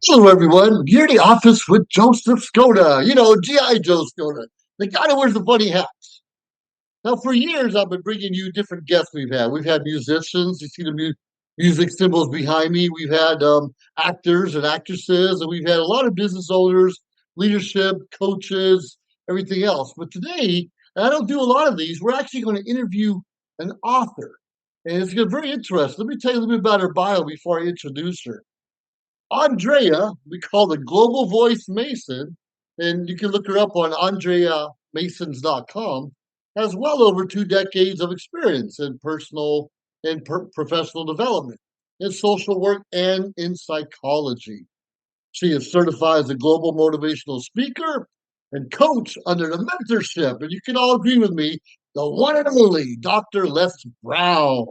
Hello, everyone. You're in the office with Joseph Skoda. G.I. Joe Skoda, the guy that wears the funny hats. Now, for years, I've been bringing you different guests we've had. We've had musicians. You see the music symbols behind me. We've had actors and actresses, and we've had a lot of business owners, leadership, coaches, everything else. But today, and I don't do a lot of these, we're actually going to interview an author. And it's very interesting. Let me tell you a little bit about her bio before I introduce her. Andrea, we call the Global Voice Mason, and you can look her up on andreamasons.com, has well over 2 decades of experience in personal and professional development, in social work, and in psychology. She is certified as a global motivational speaker and coach under the mentorship, and you can all agree with me, the one and only Dr. Les Brown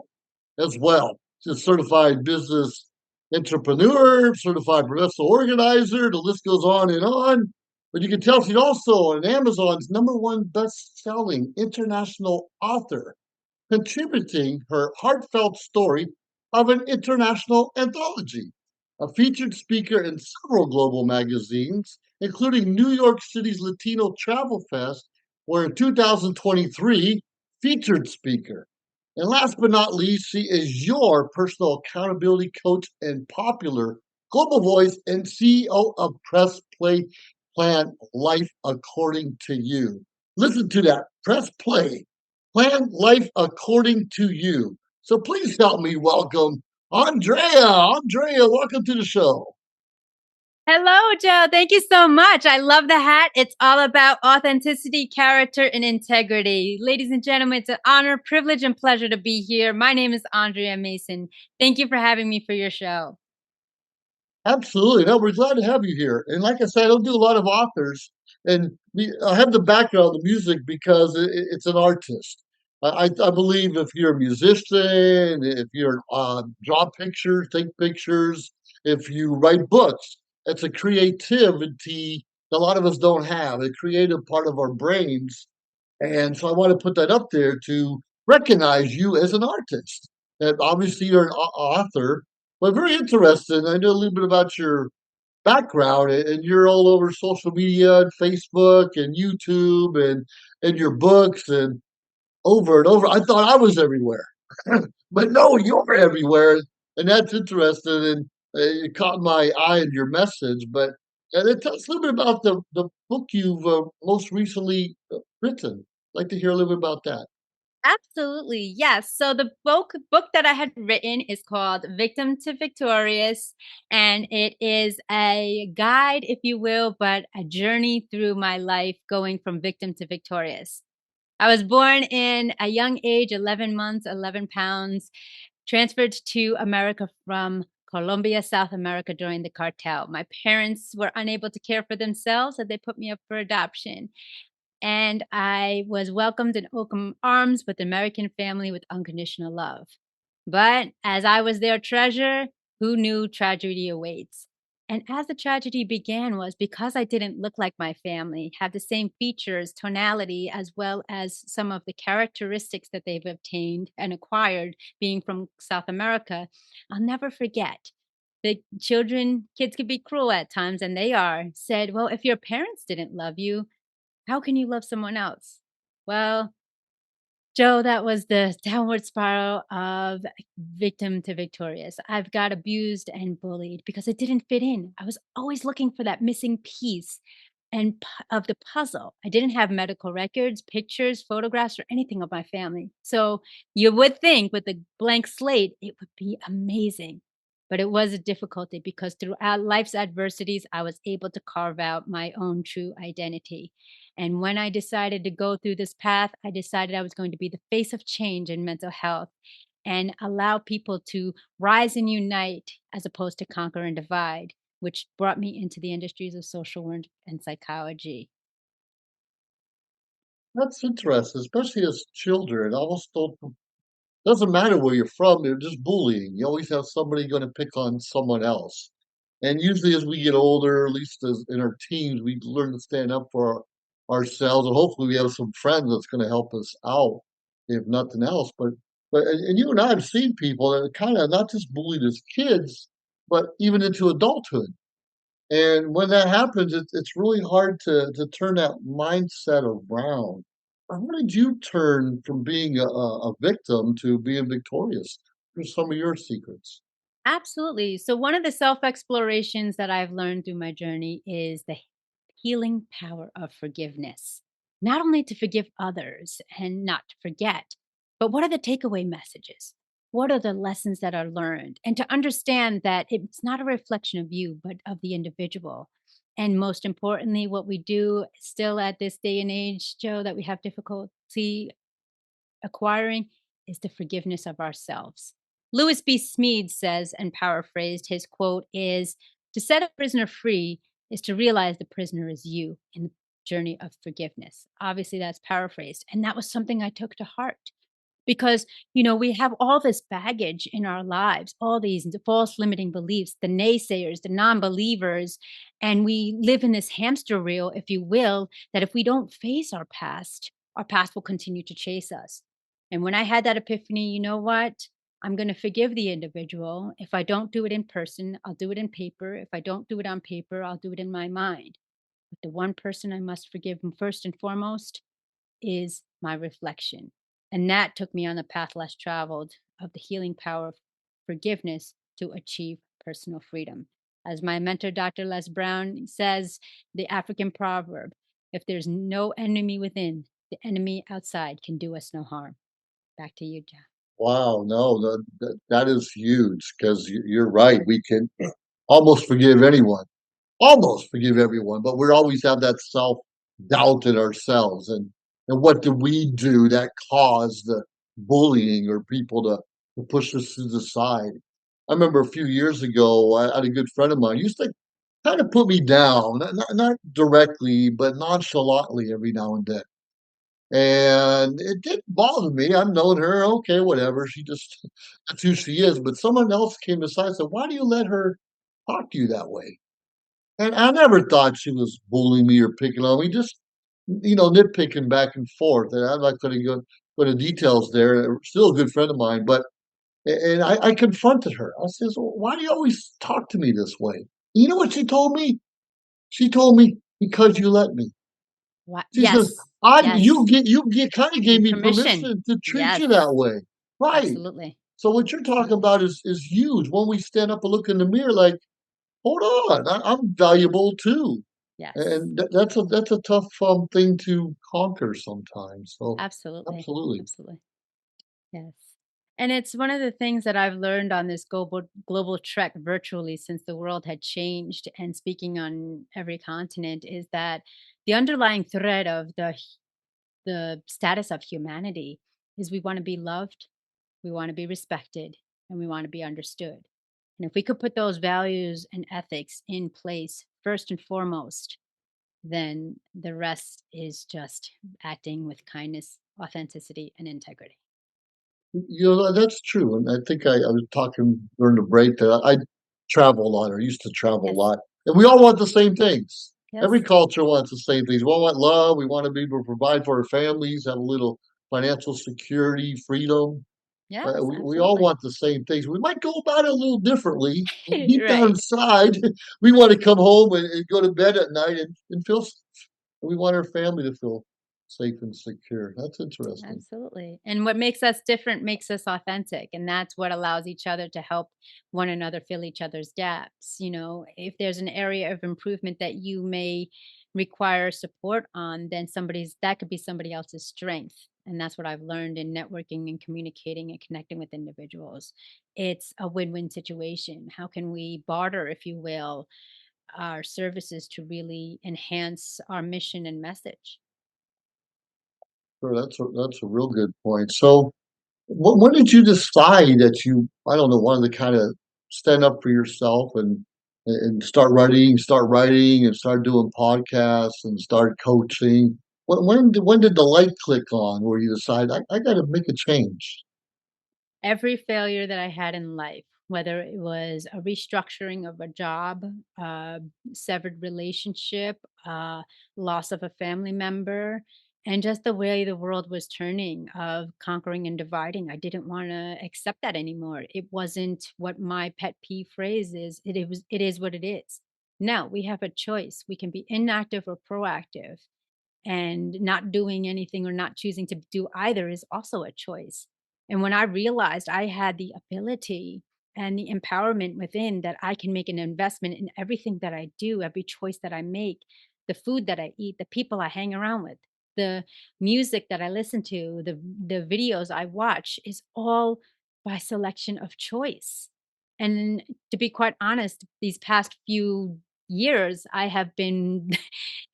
as well. She's a certified business entrepreneur, certified professional organizer. The list goes on and on. But you can tell she's also an Amazon's #1 best-selling international author, contributing her heartfelt story of an international anthology, a featured speaker in several global magazines, including New York City's Latino Travel Fest, where in 2023, featured speaker. And last but not least, she is your personal accountability coach and popular global voice and CEO of Press Play Plan Life According to You. Listen to that. Press play. Plan life according to you. So please help me welcome Andrea. Andrea, welcome to the show. Hello, Joe. Thank you so much. I love the hat. It's all about authenticity, character, and integrity. Ladies and gentlemen, it's an honor, privilege, and pleasure to be here. My name is Andrea Mason. Thank you for having me for your show. Absolutely. No, we're glad to have you here. And like I said, I don't do a lot of authors, and I have the background, the music, because it's an artist. I believe if you're a musician, if you're draw pictures, take pictures, if you write books, it's a creativity that a lot of us don't have, a creative part of our brains. And so I want to put that up there to recognize you as an artist. And obviously, you're an author, but very interested. I know a little bit about your background, and you're all over social media and Facebook and YouTube and your books and over and over. I thought I was everywhere, but no, you're everywhere, and that's interesting. And it caught my eye in your message. But and it tells us a little bit about the book you've most recently written. I'd like to hear a little bit about that. Absolutely. Yes. So the book that I had written is called Victim to Victorious, and it is a guide, if you will, but a journey through my life going from victim to victorious. I was born in a young age, 11 months, 11 pounds, transferred to America from Colombia, South America during the cartel. My parents were unable to care for themselves, so they put me up for adoption. And I was welcomed in open arms with an American family with unconditional love. But as I was their treasure, who knew tragedy awaits? And as the tragedy began was because I didn't look like my family, have the same features, tonality, as well as some of the characteristics that they've obtained and acquired being from South America, I'll never forget. The kids could be cruel at times, and they are, said, well, if your parents didn't love you, how can you love someone else? Well, Joe, that was the downward spiral of victim to victorious. I've got abused and bullied because it didn't fit in. I was always looking for that missing piece of the puzzle. I didn't have medical records, pictures, photographs, or anything of my family. So you would think with a blank slate, it would be amazing. But it was a difficulty because throughout life's adversities, I was able to carve out my own true identity. And when I decided to go through this path, I decided I was going to be the face of change in mental health and allow people to rise and unite as opposed to conquer and divide, which brought me into the industries of social work and psychology. That's interesting, especially as children. Almost don't doesn't matter where you're from. They're just bullying. You always have somebody going to pick on someone else. And usually, as we get older, at least as in our teens, we learn to stand up for ourselves, and hopefully, we have some friends that's going to help us out, if nothing else. But and you and I have seen people that kind of not just bullied as kids, but even into adulthood. And when that happens, it's really hard to turn that mindset around. How did you turn from being a victim to being victorious? What are some of your secrets? Absolutely. So, one of the self explorations that I've learned through my journey is the healing power of forgiveness. Not only to forgive others and not to forget, but what are the takeaway messages? What are the lessons that are learned? And to understand that it's not a reflection of you, but of the individual. And most importantly, what we do still at this day and age, Joe, that we have difficulty acquiring is the forgiveness of ourselves. Louis B. Smead says, and paraphrased, his quote is to set a prisoner free is to realize the prisoner is you in the journey of forgiveness. Obviously, that's paraphrased. And that was something I took to heart because, we have all this baggage in our lives, all these false limiting beliefs, the naysayers, the non believers. And we live in this hamster wheel, if you will, that if we don't face our past will continue to chase us. And when I had that epiphany, you know what? I'm going to forgive the individual. If I don't do it in person, I'll do it in paper. If I don't do it on paper, I'll do it in my mind. But the one person I must forgive first and foremost is my reflection. And that took me on the path less traveled of the healing power of forgiveness to achieve personal freedom. As my mentor, Dr. Les Brown, says, the African proverb if there's no enemy within, the enemy outside can do us no harm. Back to you, John. Wow, no, that is huge because you're right. We can almost forgive anyone, almost forgive everyone, but we always have that self doubt in ourselves. And what do we do that caused the bullying or people to push us to the side? I remember a few years ago, I had a good friend of mine used to kind of put me down, not directly, but nonchalantly every now and then. And it didn't bother me. I've known her, okay, whatever. She just that's who she is. But someone else came aside and said, "Why do you let her talk to you that way?" And I never thought she was bullying me or picking on me, just nitpicking back and forth. And I'm not going to go into details there. Still a good friend of mine, but and I confronted her. I says, "Well, why do you always talk to me this way?" You know what she told me? She told me because you let me. What? She says, Yes. "I Yes. you kinda Give gave me me permission. permission to treat you Yes. that way." Right. Absolutely. So what you're talking Absolutely. about is huge. When we stand up and look in the mirror like, "Hold on, I'm valuable too." Yes. And that's a tough, thing to conquer sometimes. So, Absolutely. absolutely. Absolutely. Yes. And it's one of the things that I've learned on this global trek virtually since the world had changed and speaking on every continent is that the underlying thread of the status of humanity is we want to be loved, we want to be respected, and we want to be understood. And if we could put those values and ethics in place first and foremost, then the rest is just acting with kindness, authenticity, and integrity. That's true, and I think I was talking during the break that I travel a lot or used to travel a Yes. lot, and we all want the same things. Every Yes. culture wants the same things. We all want love, we wanna be able to provide for our families, have a little financial security, freedom. Yes, We all absolutely. want the same things. We might go about it a little differently. Deep down Right. inside, we wanna come home and go to bed at night and feel s we want our family to feel safe and secure. That's interesting. Absolutely. And what makes us different makes us authentic. And that's what allows each other to help one another fill each other's gaps. If there's an area of improvement that you may require support on, then that could be somebody else's strength. And that's what I've learned in networking and communicating and connecting with individuals. It's a win win situation. How can we barter, if you will, our services to really enhance our mission and message? Sure, that's a real good point. So, when did you decide that I don't know, wanted to kinda stand up for yourself and start writing and start doing podcasts and start coaching? When did the light click on where you decide, "I gotta make a change?" Every failure that I had in life, whether it was a restructuring of a job, a severed relationship, loss of a family member, and just the way the world was turning of conquering and dividing. I didn't want to accept that anymore. It wasn't what my pet peeve phrase is. It is what it is. No, we have a choice. We can be inactive or proactive. And not doing anything or not choosing to do either is also a choice. And when I realized I had the ability and the empowerment within that I can make an investment in everything that I do, every choice that I make, the food that I eat, the people I hang around with, the music that I listen to, the videos I watch is all by selection of choice. And to be quite honest, these past few years, I have been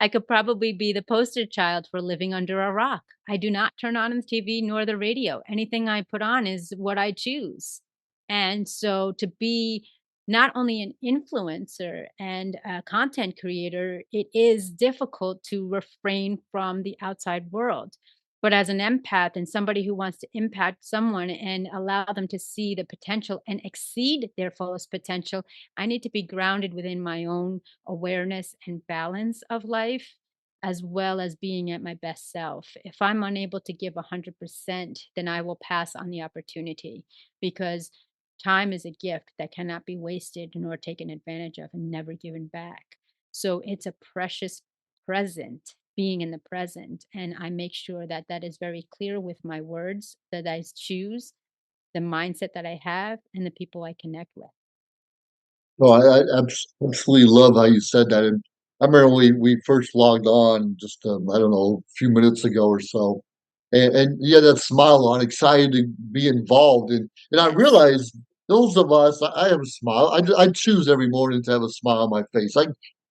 I could probably be the poster child for living under a rock. I do not turn on the TV nor the radio. Anything I put on is what I choose. And so to be not only an influencer and a content creator, it is difficult to refrain from the outside world. But as an empath and somebody who wants to impact someone and allow them to see the potential and exceed their fullest potential, I need to be grounded within my own awareness and balance of life, as well as being at my best self. If I'm unable to give 100%, then I will pass on the opportunity because time is a gift that cannot be wasted nor taken advantage of and never given back. So it's a precious present, being in the present. And I make sure that that is very clear with my words that I choose, the mindset that I have, and the people I connect with. No, absolutely love how you said that. And I remember we first logged on just I don't know, a few minutes ago or so, and you had that smile on, excited to be involved. And I Yes. realized those of us, I have a smile. I choose every morning to have a smile on my face.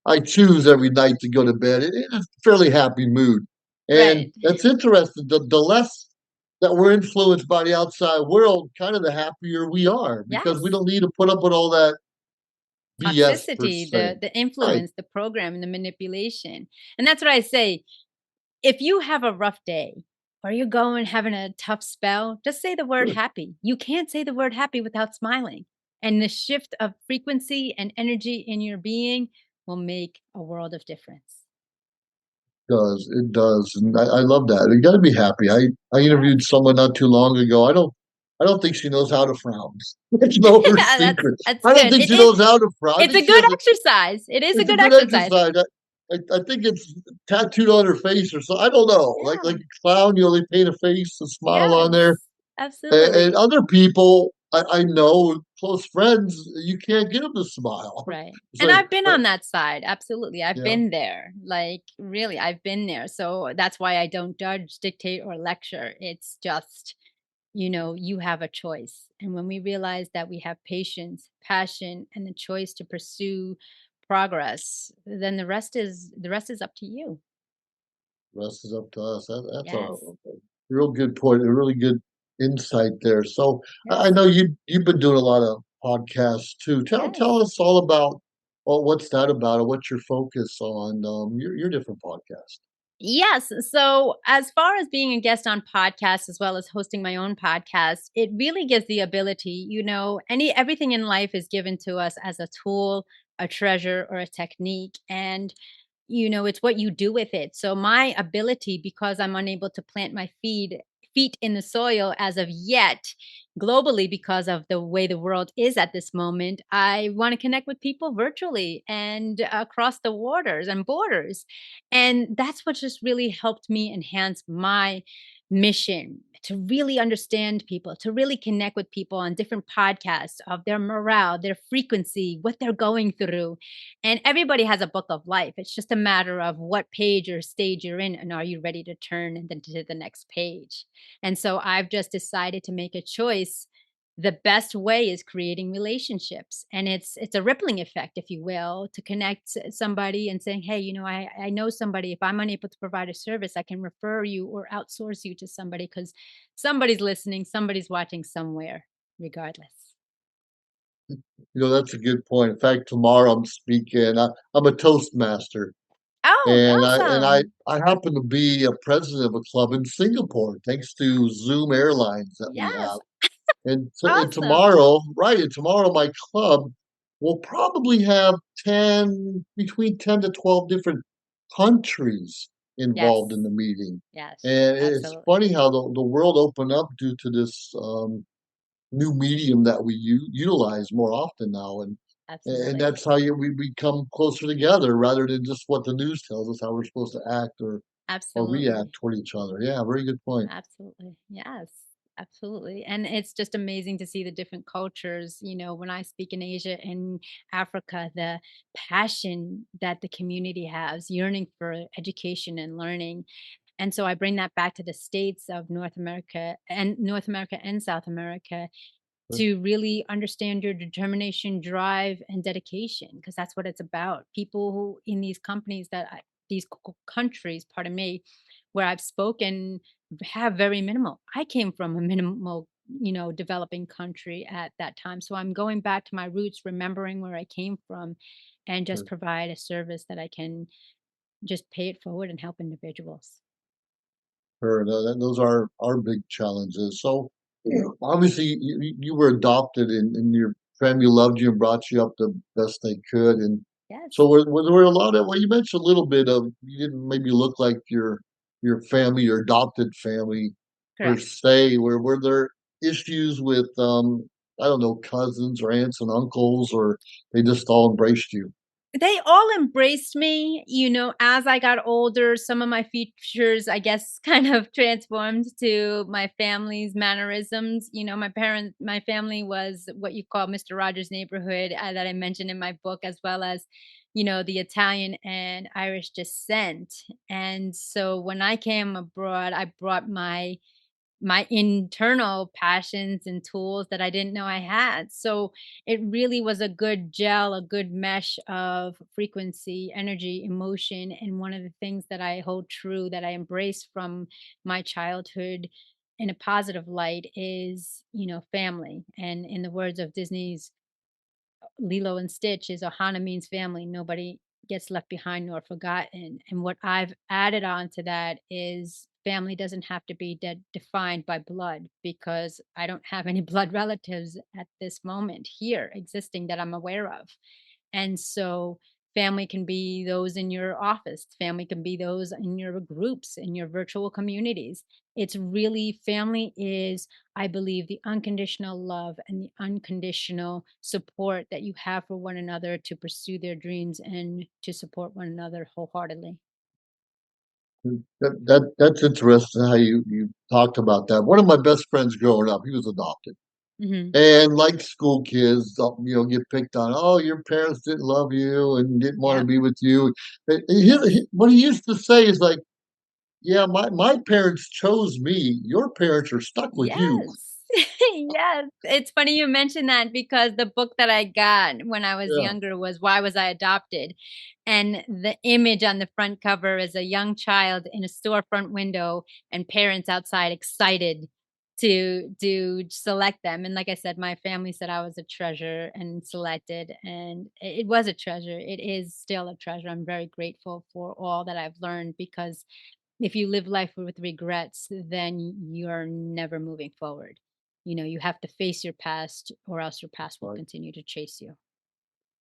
I choose every night to go to bed in a fairly happy mood. And Right. that's interesting. The less that we're influenced by the outside world, kind of the happier we are because we Yes. don't need to put up with all that BS per Toxicity, se. the Right. influence, the program, and the manipulation. And that's what I say. If you have a rough day or you're going having a tough spell, just say the word Good. happy. You can't say the word happy without smiling. And the shift of frequency and energy in your being will make a world of difference. Does. It does. And I love that. You gotta be happy. I Yes. interviewed someone not too long ago. I don't think she knows how to frown. It's no her Yeah, secret. that's I don't good. think It she is knows how to frown. I it's think a she good has a exercise. It is a it's a good good exercise. exercise. I think it's tattooed on her face or so. I don't know. Like Yeah. a clown, you only paint a face, a smile on Yes. there. And Absolutely. other people I know, close friends, you can't get them to smile. Right. It's And like, I've been on that side, absolutely. I've yeah. been there. Like, really, I've been there. So that's why I don't judge, dictate, or lecture. It's just, you have a choice. And when we realize that we have patience, passion, and the choice to pursue progress, then the rest is up to you. Rest is up to us. That's Yes. a real good point, a really good insight there. So I Yes. know you've been doing a lot of podcasts too. Tell Yes. us all about well, what's that about, or what's your focus on your different podcasts. Yes. So, as far as being a guest on podcasts as well as hosting my own podcast, it really gives the ability, everything in life is given to us as a tool, a treasure, or a technique. And it's what you do with it. So my ability, because I'm unable to plant my feet in the soil as of yet, globally, because of the way the world is at this moment, I want to connect with people virtually and across the waters and borders. And that's what just really helped me enhance my mission to really understand people, to really connect with people on different podcasts of their morale, their frequency, what they're going through. And everybody has a book of life. It's just a matter of what page or stage you're in and are you ready to turn and then to the next page. And so I've just decided to make a choice. The best way is creating relationships, and it's a rippling effect, if you will, to connect somebody and saying, hey, I know somebody. If I'm unable to provide a service, I can refer you or outsource you to somebody because somebody's listening, somebody's watching somewhere, regardless. That's a good point. In fact, tomorrow I'm speaking. I'm a Toastmaster, Oh, and awesome. I happen to be a president of a club in Singapore, thanks to Zoom Airlines that we have. Yes. And Awesome. tomorrow, right, and tomorrow my club will probably have 10, between 10 to 12 different countries involved in Yes. the meeting. Yes, And it's absolutely. funny how the world opened up due to this new medium that we utilize more often now. And And Absolutely. that's how we become closer together rather than just what the news tells us how we're supposed to act or react Absolutely. toward each other. Yeah, very good point. Absolutely. Yes, absolutely. And it's just amazing to see the different cultures. When I speak in Asia and Africa, the passion that the community has, yearning for education and learning. And so I bring that back to the states of North America and South America to really understand your determination, drive, and dedication, because that's what it's about. People who in these companies these countries, pardon me, where I've spoken have very minimal. I came from a minimal, developing country at that time. So I'm going back to my roots, remembering where I came from, and just provide a service that I can just pay it forward and help individuals. Sure, those are big challenges. So, obviously, you were adopted, and your family loved you and brought you up the best they could. And so, Yes, were there a lot of? Well, you mentioned a little bit of you didn't maybe look like your family, your adopted family per correct. se. Were there issues with I don't know, cousins or aunts and uncles, or they just all embraced you? They all embraced me, as I got older, some of my features, I guess, kind of transformed to my family's mannerisms. My family was what you call Mr. Rogers' neighborhood, that I mentioned in my book, as well as, the Italian and Irish descent. And so when I came abroad, I brought my internal passions and tools that I didn't know I had. So it really was a good gel, a good mesh of frequency, energy, emotion. And one of the things that I hold true, that I embrace from my childhood in a positive light, is, family. And in the words of Disney's Lilo and Stitch, is Ohana means family. Nobody gets left behind nor forgotten. And what I've added on to that is family doesn't have to be defined by blood, because I don't have any blood relatives at this moment here existing that I'm aware of. And so family can be those in your office, family can be those in your groups, in your virtual communities. It's really, family is, I believe, the unconditional love and the unconditional support that you have for one another to pursue their dreams and to support one another wholeheartedly. That's interesting how you talked about that. One of my best friends growing up, he was adopted. Hmm. And like school kids, get picked on. Oh, your parents didn't love you and didn't want to Yep. be with you. Yes. What he used to say is like, "Yeah, my parents chose me. Your parents are stuck with you." Yes. Yes. It's funny you mentioned that, because the book that I got when I was Yeah, younger was Why Was I Adopted? And the image on the front cover is a young child in a storefront window and parents outside excited to select them. And like I said, my family said I was a treasure and selected, and it was a treasure. It is still a treasure. I'm very grateful for all that I've learned, because if you live life with regrets, then you're never moving forward. You have to face your past, or else your past will right. continue to chase you.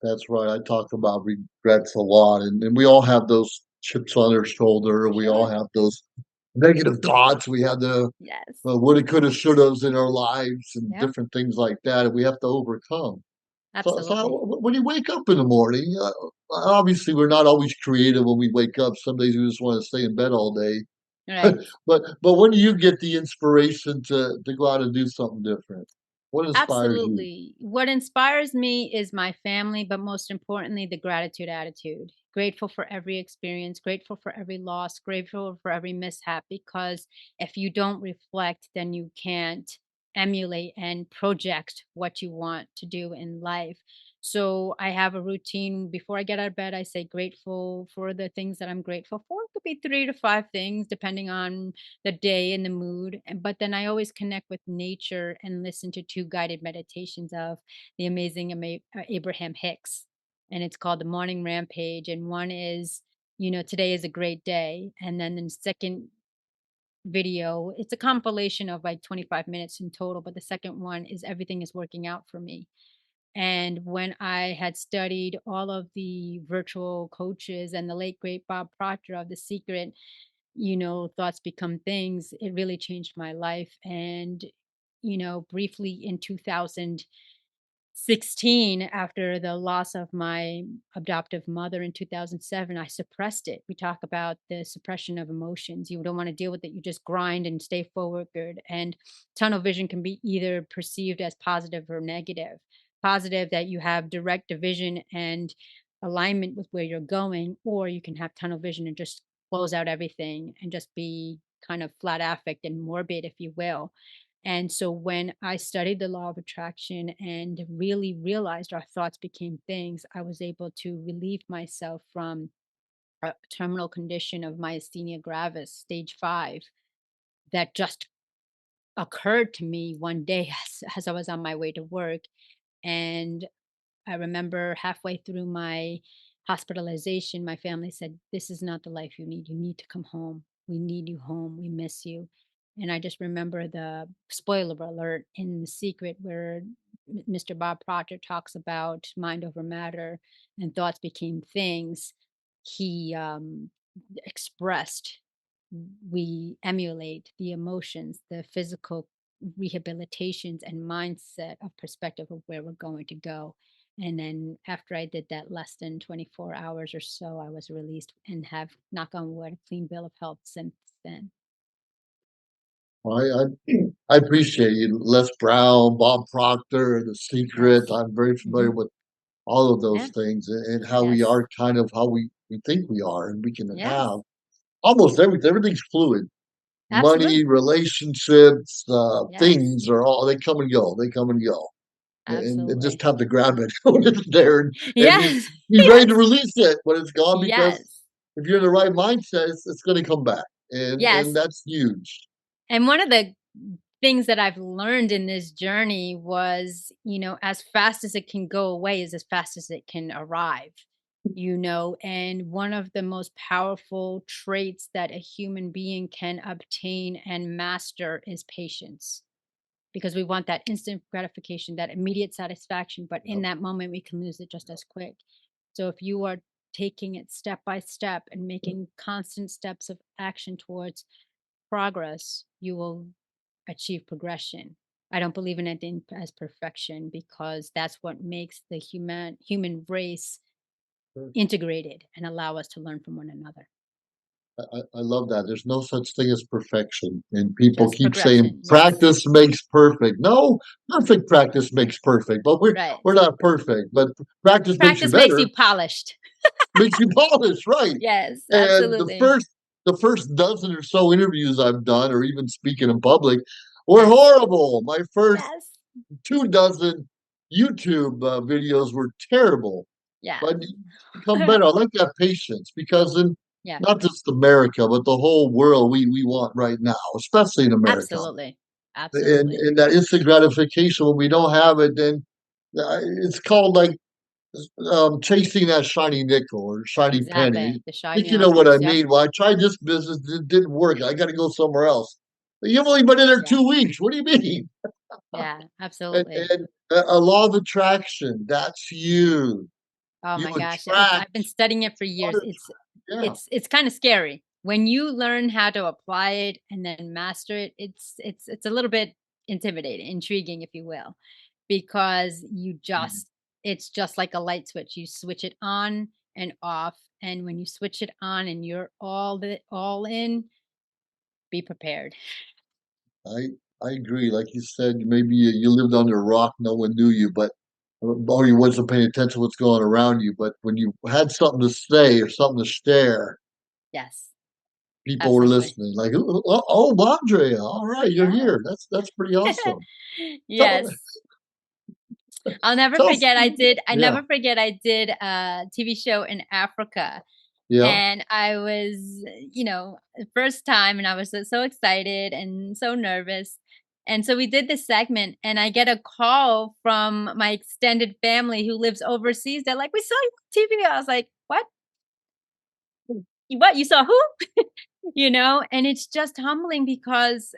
That's right. I talk about regrets a lot, and we all have those chips on our shoulder. We all Sure. have those negative thoughts. We have the Yes. woulda, coulda, shouldas in our lives and Yep. different things like that, and we have to overcome. So Absolutely. when you wake up in the morning, obviously we're not always creative when we wake up. Some days we just want to stay in bed all day. Right. But when do you get the inspiration to go out and do something different? What inspires you? Absolutely. What inspires me is my family, but most importantly, the gratitude attitude. Grateful for every experience, grateful for every loss, grateful for every mishap, because if you don't reflect, then you can't emulate and project what you want to do in life. So I have a routine before I get out of bed. I say grateful for the things that I'm grateful for. It could be 3 to 5 things, depending on the day and the mood. But then I always connect with nature and listen to two guided meditations of the amazing Abraham Hicks. And it's called The Morning Rampage. And one is, today is a great day. And then the second video, it's a compilation of like 25 minutes in total. But the second one is Everything is Working Out for Me. And when I had studied all of the virtual coaches and the late great Bob Proctor of The Secret, thoughts become things, it really changed my life. And, briefly in 2006, 16, after the loss of my adoptive mother in 2007, I suppressed it. We talk about the suppression of emotions. You don't want to deal with it. You just grind and stay forward. And tunnel vision can be either perceived as positive or negative. Positive, that you have direct vision and alignment with where you're going, or you can have tunnel vision and just close out everything and just be kind of flat affect and morbid, if you will. And so when I studied the law of attraction and really realized our thoughts became things, I was able to relieve myself from a terminal condition of myasthenia gravis, stage 5, that just occurred to me one day as I was on my way to work. And I remember halfway through my hospitalization, my family said, "This is not the life you need. You need to come home. We need you home. We miss you." And I just remember the spoiler alert in The Secret, where Mr. Bob Proctor talks about mind over matter and thoughts became things. He expressed, we emulate the emotions, the physical rehabilitations and mindset of perspective of where we're going to go. And then after I did that, less than 24 hours or so, I was released and have, knock on wood, a clean bill of health since then. I appreciate you, Les Brown, Bob Proctor, The Secret. Yes. I'm very familiar Hmm. with all of those Yeah. things, and how we Yes. are kind of how we think we are, and we can Yes. have almost everything. Everything's fluid. Money, Absolutely. relationships, Yes. things are all, they come and go. They come and go. And just Absolutely. have to grab it when it's there, and Yes. be ready to Yes. release it when it's gone, because Yes. if you're in the right mindset, it's going to come back, and Yes. that's huge. And one of the things that I've learned in this journey was, as fast as it can go away is as fast as it can arrive, and one of the most powerful traits that a human being can obtain and master is patience, because we want that instant gratification, that immediate satisfaction, but in Yep. that moment we can lose it just as quick. So if you are taking it step by step and making constant steps of action towards progress, you will achieve progression. I don't believe in anything as perfection, because that's what makes the human race Sure. integrated and allow us to learn from one another. I love that. There's no such thing as perfection. And people Just keep saying progression. Yes. practice makes perfect. No, perfect practice makes perfect, but Right. we're not perfect. But practice makes you Practice makes better, you polished. makes you polished, right? Yes, And absolutely. the first dozen or so interviews I've done, or even speaking in public, were Yes. horrible. My first Yes. 2 dozen YouTube videos were terrible, Yes. but you become better. I like that patience, because in Yeah. not just America, but the whole world, we want right now, especially in America. Absolutely. Absolutely. And that instant gratification, when we don't have it, then it's called like chasing that shiny nickel or shiny penny. Exactly. The I think shiny you know what I objects. Yep. mean. Well, I tried this business, it didn't work. I got to go somewhere else. You've only been in there Yeah. 2 weeks. What do you mean? Yeah. And, Absolutely. and a law of attraction, that's you. Oh You my gosh, attract I've been studying what it for you years. want to It's attract. Yeah. it's it's kind of scary. When you learn how to apply it and then master it, it's a little bit intimidating, intriguing, if you will, because it's just like a light switch. You switch it on and off, and when you switch it on and you're all in, be prepared. I I agree. Like you said, maybe you lived under a rock, no one knew you, but or you wasn't paying attention to what's going around you. But when you had something to say or something to share, Yes, people were absolutely. listening. Like, oh, Andrea, all right, you're Yes. here. That's pretty awesome. Tell Yes. I'll never tell us, forget I yeah, never forget I did a TV show in Africa, yeah. and I was, the first time, and I was so excited and so nervous. And so we did this segment, and I get a call from my extended family who lives overseas. They're like, "We saw you on TV." I was like, "What? What? You saw who?" And it's just humbling, because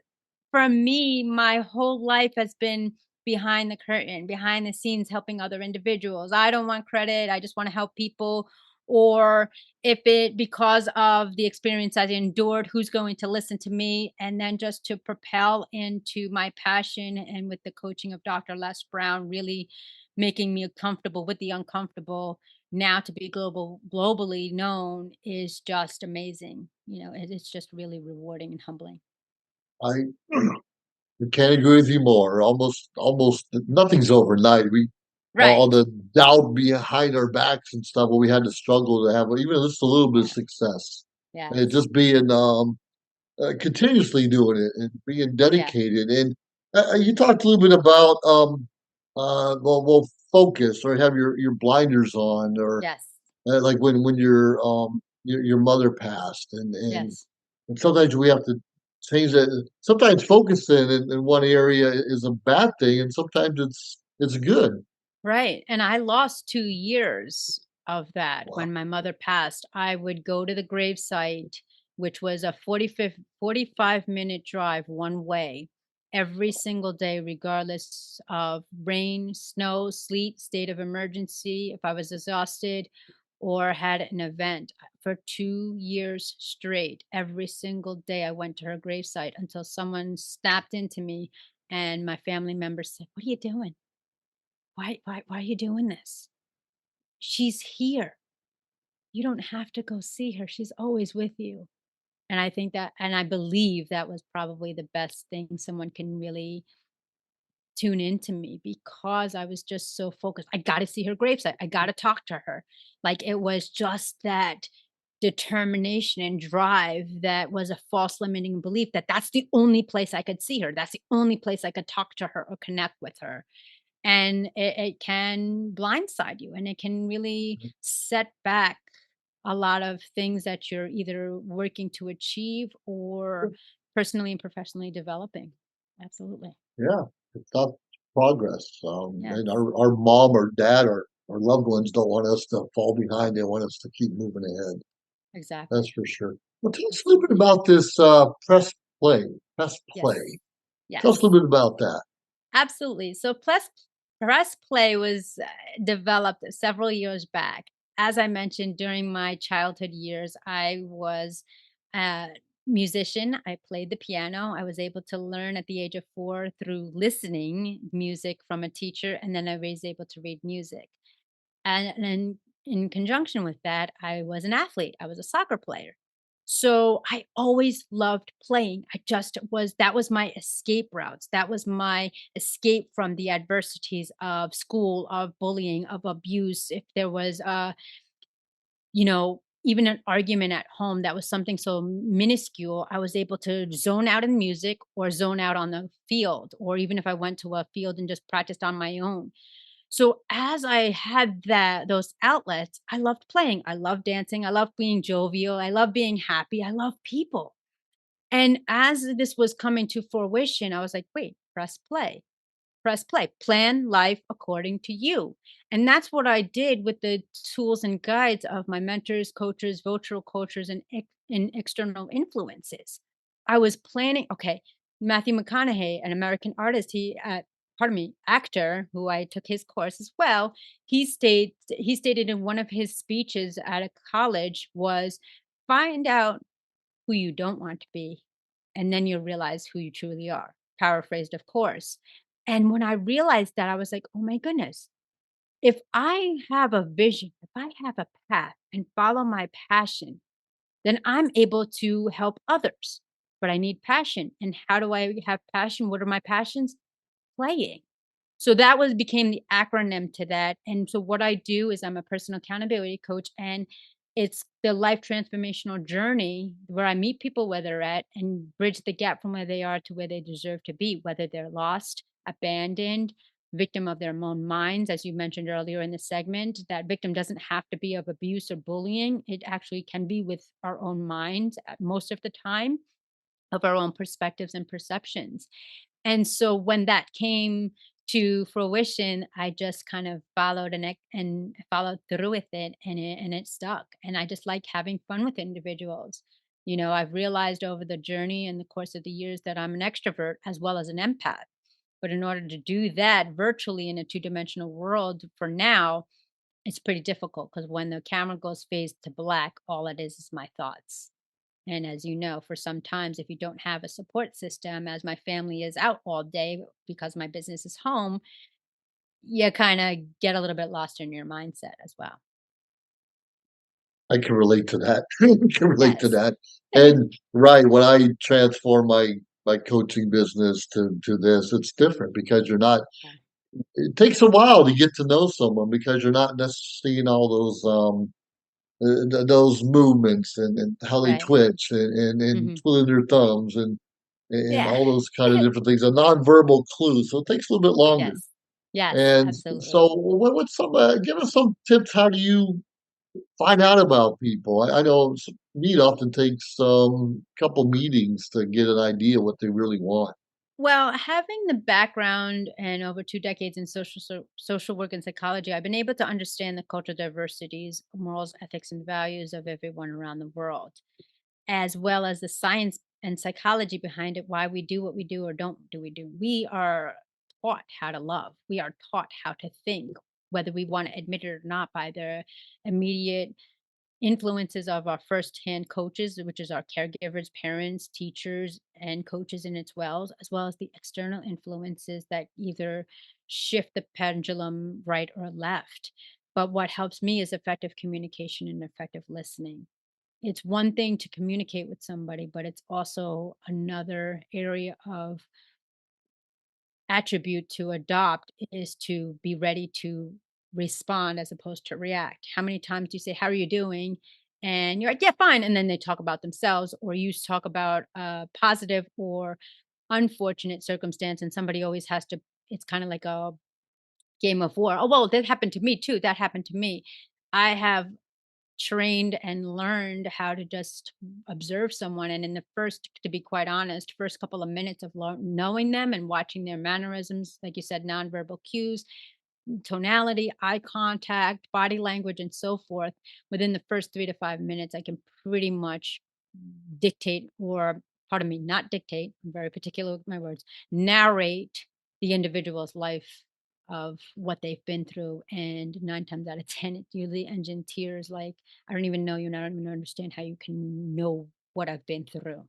for me, my whole life has been behind the curtain, behind the scenes, helping other individuals. I don't want credit. I just want to help people, or if it because of the experience I endured, who's going to listen to me, and then just to propel into my passion and with the coaching of Dr. Les Brown, really making me comfortable with the uncomfortable now to be globally known is just amazing. It's just really rewarding and humbling. I can't agree with you more. Almost nothing's overnight. We all Right. the doubt behind our backs and stuff, but we had to struggle to have even just a little bit of Yes. success. And Yes. just being continuously doing it and being Yeah. dedicated. And you talked a little bit about well, focus or have your blinders on, or Yes. like when your mother passed, and Yes. and sometimes we have to change that. Sometimes focusing in one area is a bad thing, and sometimes it's good. Right, and I lost 2 years of that. Wow. When my mother passed, I would go to the gravesite, which was a 45-minute drive one way every single day, regardless of rain, snow, sleet, state of emergency, if I was exhausted or had an event. For 2 years straight, every single day I went to her gravesite until someone snapped into me and my family members said, "What are you doing? Why are you doing this? She's here. You don't have to go see her. She's always with you." And I think that and I believe that was probably the best thing someone can really tune into me because I was just so focused. I got to see her gravesite. I got to talk to her. Like it was just that determination and drive that was a false limiting belief that that's the only place I could see her. That's the only place I could talk to her or connect with her. And it can blindside you and it can really set back a lot of things that you're either working to achieve or personally and professionally developing. Absolutely. Yeah, it's not progress. And Yes, our mom or dad or loved ones don't want us to fall behind. They want us to keep moving ahead. That's exactly. for sure. Well, tell us a little bit about this play. Press Yes. play. Tell us a Yes. little bit about that. Absolutely. So press play was developed several years back. As I mentioned, during my childhood years, I was a musician. I played the piano. I was able to learn at the age of 4 through listening music from a teacher, and then I was able to read music. And then in conjunction with that, I was an athlete. I was a soccer player. So I always loved playing. I just was that was my escape routes. That was my escape from the adversities of school, of bullying, of abuse. If there was even an argument at home that was something so minuscule, I was able to zone out in music or zone out on the field, or even if I went to a field and just practiced on my own. So as I had those outlets, I loved playing. I loved dancing. I loved being jovial. I love being happy. I love people. And as this was coming to fruition, I was like, wait, press play, plan life according to you. And that's what I did with the tools and guides of my mentors, coaches, virtual coaches, and external influences. I was planning, okay, Matthew McConaughey, an American artist, actor who I took his course as well. He stated in one of his speeches at a college was find out who you don't want to be, and then you'll realize who you truly are. Paraphrased, of course. And when I realized that, I was like, oh my goodness, if I have a vision, if I have a path and follow my passion, then I'm able to help others. But I need passion. And how do I have passion? What are my passions? Playing. So that was became the acronym to that. And so what I do is I'm a personal accountability coach, and it's the life transformational journey where I meet people where they're at and bridge the gap from where they are to where they deserve to be, whether they're lost, abandoned, victim of their own minds. As you mentioned earlier in the segment, that victim doesn't have to be of abuse or bullying. It actually can be with our own minds most of the time, of our own perspectives and perceptions. And so when that came to fruition, I just kind of followed and followed through with it, and it stuck. And I just like having fun with individuals. I've realized over the journey and the course of the years that I'm an extrovert as well as an empath. But in order to do that virtually in a two-dimensional world for now, It's pretty difficult because when the camera goes phase to black, all it is my thoughts. And as you know, for some times, if you don't have a support system, as my family is out all day because my business is home, you kind of get a little bit lost in your mindset as well. I can relate to that. I can relate to Yes. that. And right, when I transform my coaching business to this, it's different because you're not. Yeah. It takes a while to get to know someone because you're not necessarily seeing all those movements and how they Right. twitch and Hmm. twiddling their thumbs and Yeah. all those kind of different things, a nonverbal clue. So it takes a little bit longer. Yes. Yes. And Absolutely. so, what's some? Give us some tips. How do you find out about people? I know meet often takes couple meetings to get an idea what they really want. Well, having the background and over 2 decades in social work and psychology, I've been able to understand the cultural diversities, morals, ethics, and values of everyone around the world, as well as the science and psychology behind it, why we do what we do or don't do we do. We are taught how to love. We are taught how to think, whether we want to admit it or not, by the immediate influences of our firsthand coaches, which is our caregivers, parents, teachers, and coaches in its wells, as well as the external influences that either shift the pendulum right or left. But what helps me is effective communication and effective listening. It's one thing to communicate with somebody, but it's also another area of attribute to adopt is to be ready to respond as opposed to react. How many times do you say, "How are you doing?" And you're like, "Yeah, fine." And then they talk about themselves, or you talk about a positive or unfortunate circumstance, and somebody always has to, it's kind of like a game of war. Oh, well, that happened to me too. That happened to me. I have trained and learned how to just observe someone. And in the first, to be quite honest, first couple of minutes of knowing them and watching their mannerisms, like you said, nonverbal cues, tonality, eye contact, body language, and so forth, within the first 3 to 5 minutes, I can pretty much dictate or, pardon me, not dictate, I'm very particular with my words, narrate the individual's life of what they've been through. And 9 times out of 10, it usually ends in tears like, I don't even know you and I don't even understand how you can know what I've been through.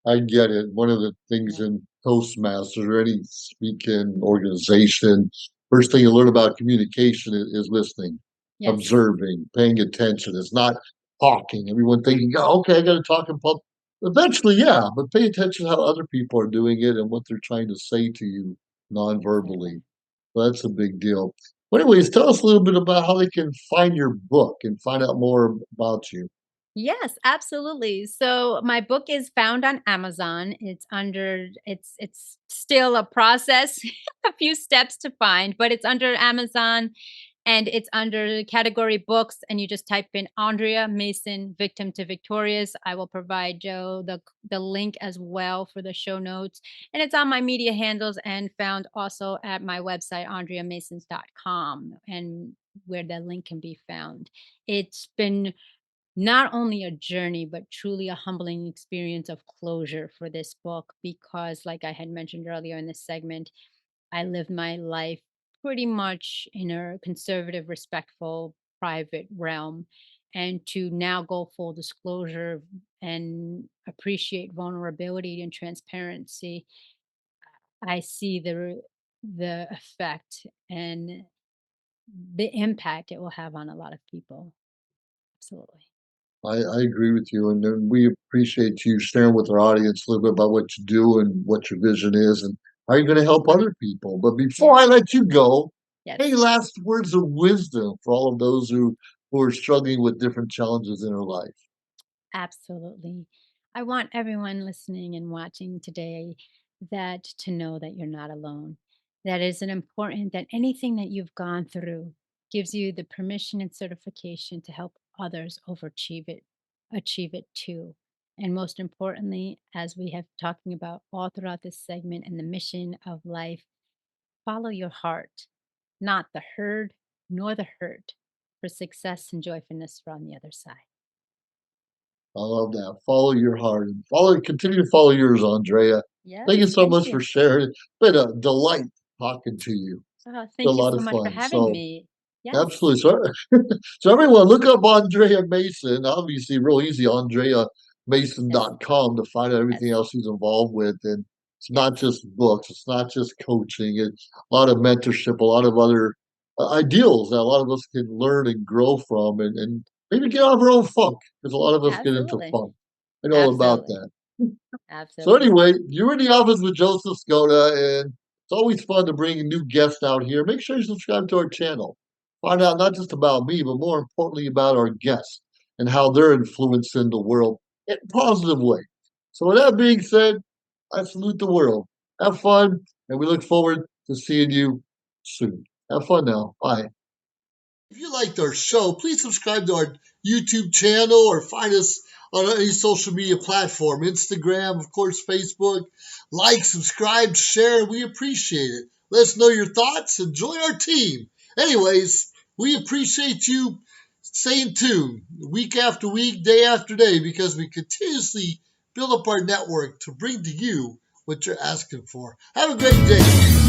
I get it. One of the things Yeah. in Toastmasters or any speaking organization, first thing you learn about communication is listening, Yes. observing, paying attention. It's not talking. Everyone thinking, oh, okay, I got to talk in public. Eventually, yeah, but pay attention to how other people are doing it and what they're trying to say to you Exactly. non-verbally. So that's a big deal. Well, anyways, tell us a little bit about how they can find your book and find out more about you. Yes, absolutely. So my book is found on Amazon. It's still a process, a few steps to find, but it's under Amazon and it's under the category books, and you just type in Andrea Mason Victim to Victorious. I will provide Joe the link as well for the show notes, and it's on my media handles and found also at my website andreamasons.com, and where the link can be found. It's been not only a journey, but truly a humbling experience of closure for this book because, like I had mentioned earlier in this segment, I lived my life pretty much in a conservative, respectful, private realm. And to now go full disclosure and appreciate vulnerability and transparency, I see the effect and the impact it will have on a lot of people. Absolutely. I agree with you, and then we appreciate you sharing with our audience a little bit about what you do and what your vision is, and how you're going to help other people. But before Yeah. I let you go, any Yes. last words of wisdom for all of those who are struggling with different challenges in their life? Absolutely. I want everyone listening and watching today that to know that you're not alone. That is an important that anything that you've gone through gives you the permission and certification to help others achieve it too. And most importantly, as we have talking about all throughout this segment and the mission of life, follow your heart, not the herd nor the hurt, for success and joyfulness are on the other side. I love that. Follow your heart and continue to follow yours, Andrea. Thank you Yes, so thank much for you. sharing. It's been a delight talking to you. Oh, A thank you lot so of much for fun. having So me. Yes. absolutely. So everyone, look up Andrea Mason. Obviously, real easy, Yes. AndreaMason.com to find out everything Yes. else he's involved with. And it's not Yes. just books, it's not just coaching, it's a lot of mentorship, a lot of other ideals that a lot of us can learn and grow from and maybe get out of our own funk because a lot of us get into Absolutely. funk. I know all about Absolutely. that. So Absolutely. anyway, you're in the office with Joseph Skoda, and it's always fun to bring a new guest out here. Make sure you subscribe to our channel. Find out not just about me, but more importantly about our guests and how they're influencing the world in a positive way. So with that being said, I salute the world. Have fun, and we look forward to seeing you soon. Have fun now. Bye. If you liked our show, please subscribe to our YouTube channel or find us on any social media platform, Instagram, of course, Facebook. Like, subscribe, share. We appreciate it. Let us know your thoughts and join our team. Anyways, we appreciate you staying tuned week after week, day after day, because we continuously build up our network to bring to you what you're asking for. Have a great day.